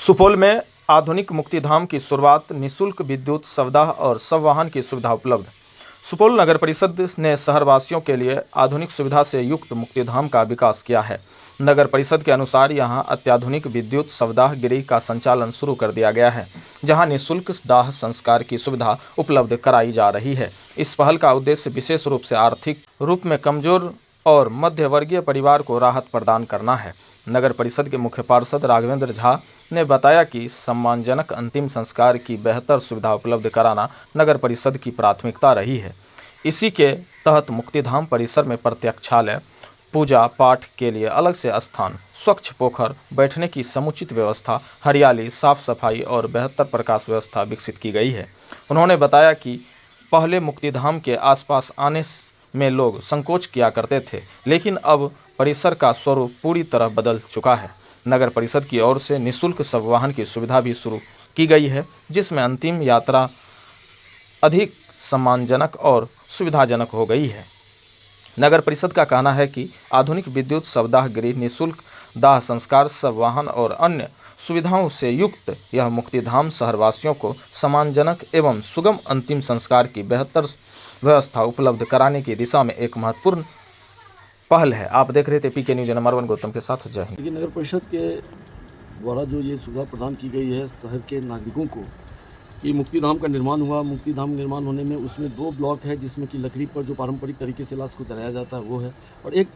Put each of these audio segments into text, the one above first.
सुपौल में आधुनिक मुक्तिधाम की शुरुआत, निःशुल्क विद्युत शवदाह और शववाहन की सुविधा उपलब्ध। सुपौल नगर परिषद ने शहरवासियों के लिए आधुनिक सुविधा से युक्त मुक्तिधाम का विकास किया है। नगर परिषद के अनुसार यहां अत्याधुनिक विद्युत शवदाह गृह का संचालन शुरू कर दिया गया है, जहां निःशुल्क दाह संस्कार की सुविधा उपलब्ध कराई जा रही है। इस पहल का उद्देश्य विशेष रूप से आर्थिक रूप में कमजोर और मध्यवर्गीय परिवार को राहत प्रदान करना है। नगर परिषद के मुख्य पार्षद राघवेंद्र झा ने बताया कि सम्मानजनक अंतिम संस्कार की बेहतर सुविधा उपलब्ध कराना नगर परिषद की प्राथमिकता रही है। इसी के तहत मुक्तिधाम परिसर में प्रत्यक्षालय, पूजा पाठ के लिए अलग से स्थान, स्वच्छ पोखर, बैठने की समुचित व्यवस्था, हरियाली, साफ सफाई और बेहतर प्रकाश व्यवस्था विकसित की गई है। उन्होंने बताया कि पहले मुक्तिधाम के आसपास आने में लोग संकोच किया करते थे, लेकिन अब परिसर का स्वरूप पूरी तरह बदल चुका है। नगर परिषद की ओर से निःशुल्क शववाहन की सुविधा भी शुरू की गई है, जिसमें अंतिम यात्रा अधिक सम्मानजनक और सुविधाजनक हो गई है। नगर परिषद का कहना है कि आधुनिक विद्युत शवदाह गृह, निःशुल्क दाह संस्कार, शववाहन और अन्य सुविधाओं से युक्त यह मुक्तिधाम शहरवासियों को सम्मानजनक एवं सुगम अंतिम संस्कार की बेहतर व्यवस्था उपलब्ध कराने की दिशा में एक महत्वपूर्ण पहल है। आप देख रहे थे पीके न्यूज नंबर 1 गौतम के साथ। जय हिंद। नगर परिषद के द्वारा जो ये सुविधा प्रदान की गई है शहर के नागरिकों को कि मुक्तिधाम का निर्माण हुआ। मुक्तिधाम निर्माण होने में उसमें 2 ब्लॉक है, जिसमें कि लकड़ी पर जो पारंपरिक तरीके से लाश को जलाया जाता है वो है, और एक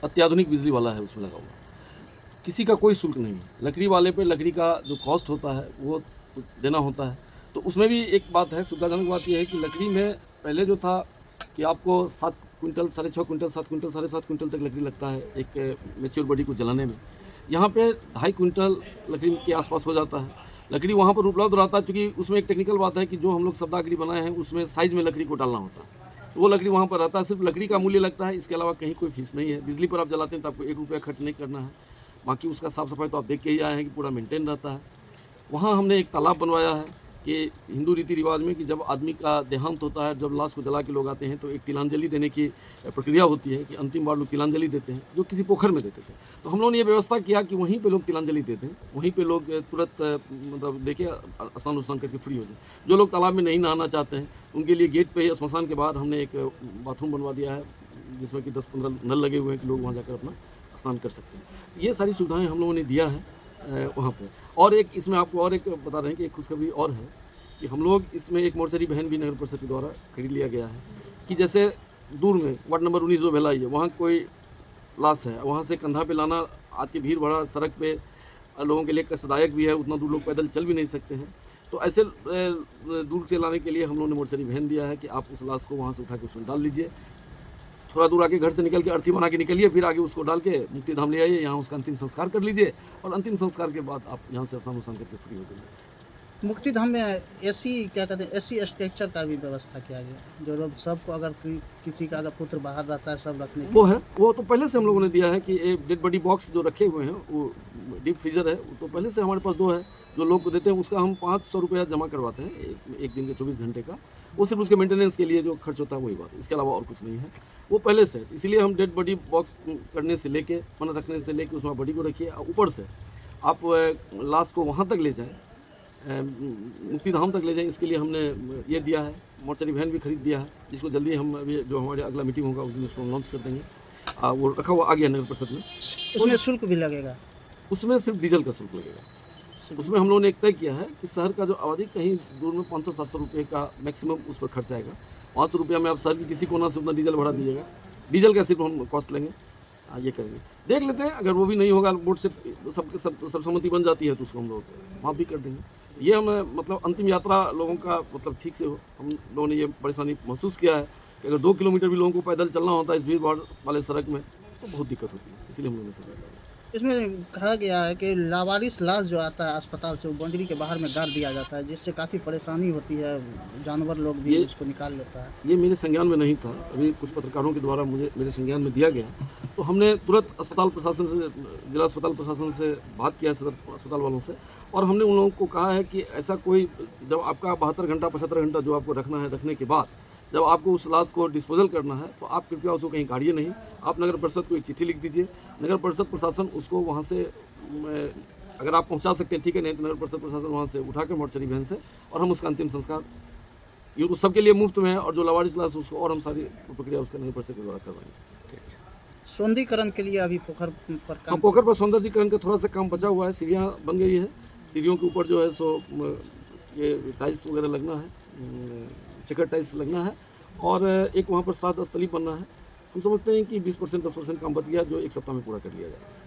अत्याधुनिक बिजली वाला है उसमें लगा हुआ। किसी का कोई शुल्क नहीं है। लकड़ी वाले पे लकड़ी का जो कॉस्ट होता है वो देना होता है। तो उसमें भी एक बात है, सुविधाजनक बात यह है कि लकड़ी में पहले जो था कि आपको 7 क्विंटल, 6.5 क्विंटल, 7 क्विंटल, 7.5 क्विंटल तक लकड़ी लगता है एक मैच्योर बॉडी को जलाने में। यहाँ पे 2.5 क्विंटल लकड़ी के आसपास हो जाता है। लकड़ी वहाँ पर उपलब्ध रहता है, क्योंकि उसमें एक टेक्निकल बात है कि जो हम लोग शवदाह बनाए हैं उसमें साइज़ में लकड़ी को डालना होता है, तो वो लकड़ी वहाँ पर रहता है। सिर्फ लकड़ी का मूल्य लगता है, इसके अलावा कहीं कोई फीस नहीं है। बिजली पर आप जलाते हैं तो आपको 1 रुपया खर्च नहीं करना है। बाकी उसका साफ़ सफाई तो आप देख के ही आए हैं कि पूरा मेंटेन रहता है। वहाँ हमने एक तालाब बनवाया है कि हिंदू रीति रिवाज में कि जब आदमी का देहांत होता है, जब लाश को जला के लोग आते हैं तो एक तिलांजलि देने की प्रक्रिया होती है कि अंतिम बार लोग तिलांजलि देते हैं, जो किसी पोखर में देते थे। तो हम लोगों ने ये व्यवस्था किया कि वहीं पे लोग तिलांजलि देते हैं, वहीं पे लोग तुरंत मतलब देखिए स्नान करके फ्री हो जाए। जो लोग तालाब में नहीं नहाना चाहते हैं उनके लिए गेट पे स्मशान के बाहर हमने एक बाथरूम बनवा दिया है, जिसमें कि 10-15 नल लगे हुए हैं कि लोग वहाँ जाकर अपना स्नान कर सकते हैं। ये सारी सुविधाएँ हम लोगों ने दिया है वहाँ पर। और एक इसमें आपको और एक बता रहे हैं कि एक खुशखबरी और है कि हम लोग इसमें एक मोर्चरी बहन भी नगर परिषद के द्वारा खरीद लिया गया है कि जैसे दूर में वार्ड नंबर 19 जो भेलाई है, वहाँ कोई लाश है, वहाँ से कंधा पे लाना आज की भीड़ भरा सड़क पे लोगों के लिए कष्टदायक भी है, उतना दूर लोग पैदल चल भी नहीं सकते हैं। तो ऐसे दूर से लाने के लिए हम लोगों ने मोर्चरी बहन दिया है कि आप उस लाश को वहाँ से उठा के उसमें डाल लीजिए। थोड़ा दूर आके घर से निकल के अर्थी बना के निकलिए, फिर आगे उसको डाल के मुक्तिधाम ले आइए, यहाँ उसका अंतिम संस्कार कर लीजिए, और अंतिम संस्कार के बाद आप यहाँ से स्नान करके फ्री हो जाइए। मुक्तिधाम में एसी क्या कहते हैं, एसी स्ट्रक्चर का भी व्यवस्था किया गया, जो लोग सबको अगर किसी का अगर पुत्र बाहर रहता है सब रखने वो है। वो तो पहले से हम लोगों ने दिया है कि एक डेड बॉडी बॉक्स जो रखे हुए हैं वो डीप फ्रीजर है, वो तो पहले से हमारे पास 2 है जो लोग को देते हैं। उसका हम 500 रुपया जमा करवाते हैं एक दिन के 24 घंटे का। वो सिर्फ उसके मेंटेनेंस के लिए जो खर्च होता है वही बात, इसके अलावा और कुछ नहीं है। वो पहले से, इसीलिए हम डेड बॉडी बॉक्स करने से लेके रखने से लेके उसमें बॉडी को रखिए, ऊपर से आप लाश को वहाँ तक ले जाएँ, मुक्तिधाम तक ले जाएं, इसके लिए हमने ये दिया है। मोर्चरी वैन भी खरीद दिया है, जिसको जल्दी हम अभी जो हमारे अगला मीटिंग होगा उस दिन उसको लॉन्च कर देंगे। वो रखा हुआ आ गया नगर परिषद में। उसमें शुल्क भी लगेगा? उसमें सिर्फ डीजल का शुल्क लगेगा। उसमें हम लोगों ने एक तय किया है कि शहर का जो आबादी कहीं दूर में 500-700 रुपये का मैक्सिमम उस पर खर्च आएगा। 500 रुपया में आप शहर की किसी कोना से उतना डीजल बढ़ा दीजिएगा। डीजल का सिर्फ हम कॉस्ट लेंगे, ये करेंगे। देख लेते हैं, अगर वो भी नहीं होगा, बोर्ड से सब सहमति बन जाती है तो उसको हम लोग वहाँ भी कर देंगे। ये हमें मतलब अंतिम यात्रा लोगों का मतलब ठीक से हो। हम लोगों ने ये परेशानी महसूस किया है कि अगर 2 किलोमीटर भी लोगों को पैदल चलना होता है इस भीड़ भाड़ वाले सड़क में तो बहुत दिक्कत होती है, इसलिए हम लोगों ने इसमें कहा गया है कि लावारिस लाश जो आता है अस्पताल से, वो बाउंड्री के बाहर में गाड़ दिया जाता है, जिससे काफ़ी परेशानी होती है, जानवर लोग भी इसको निकाल लेता है। ये मेरे संज्ञान में नहीं था, अभी कुछ पत्रकारों के द्वारा मेरे संज्ञान में दिया गया, तो हमने तुरंत अस्पताल प्रशासन से, जिला अस्पताल प्रशासन से बात किया, सदर अस्पताल वालों से, और हमने उन लोगों को कहा है कि ऐसा कोई, जब आपका 72 घंटा 75 घंटा जो आपको रखना है, रखने के बाद जब आपको उस लाश को डिस्पोजल करना है तो आप कृपया उसको कहीं गाड़िए नहीं, आप नगर परिषद को एक चिट्ठी लिख दीजिए। नगर परिषद प्रशासन उसको वहाँ से अगर आप पहुंचा सकते हैं ठीक है, नहीं तो नगर परिषद प्रशासन वहाँ से उठा के मोर्चरी वैन से और हम उसका अंतिम संस्कार ये उस सबके लिए मुफ्त में है, और जो लावारिस लाश उसको और हम सारी प्रक्रिया उसका नगर परिषद के द्वारा करवाएंगे। सौंदर्यीकरण के लिए अभी पोखर पर हम काम पोखर पर सौंदर्यीकरण का थोड़ा सा काम बचा हुआ है, सीढ़ियाँ बन गई है, सीढ़ियों के ऊपर जो है सो ये टाइल्स वगैरह लगना है, चेकर टाइल्स लगना है, और एक वहाँ पर श्राद्ध स्थली बनना है। हम समझते हैं कि 20% 10% काम बच गया, जो एक सप्ताह में पूरा कर लिया जाए।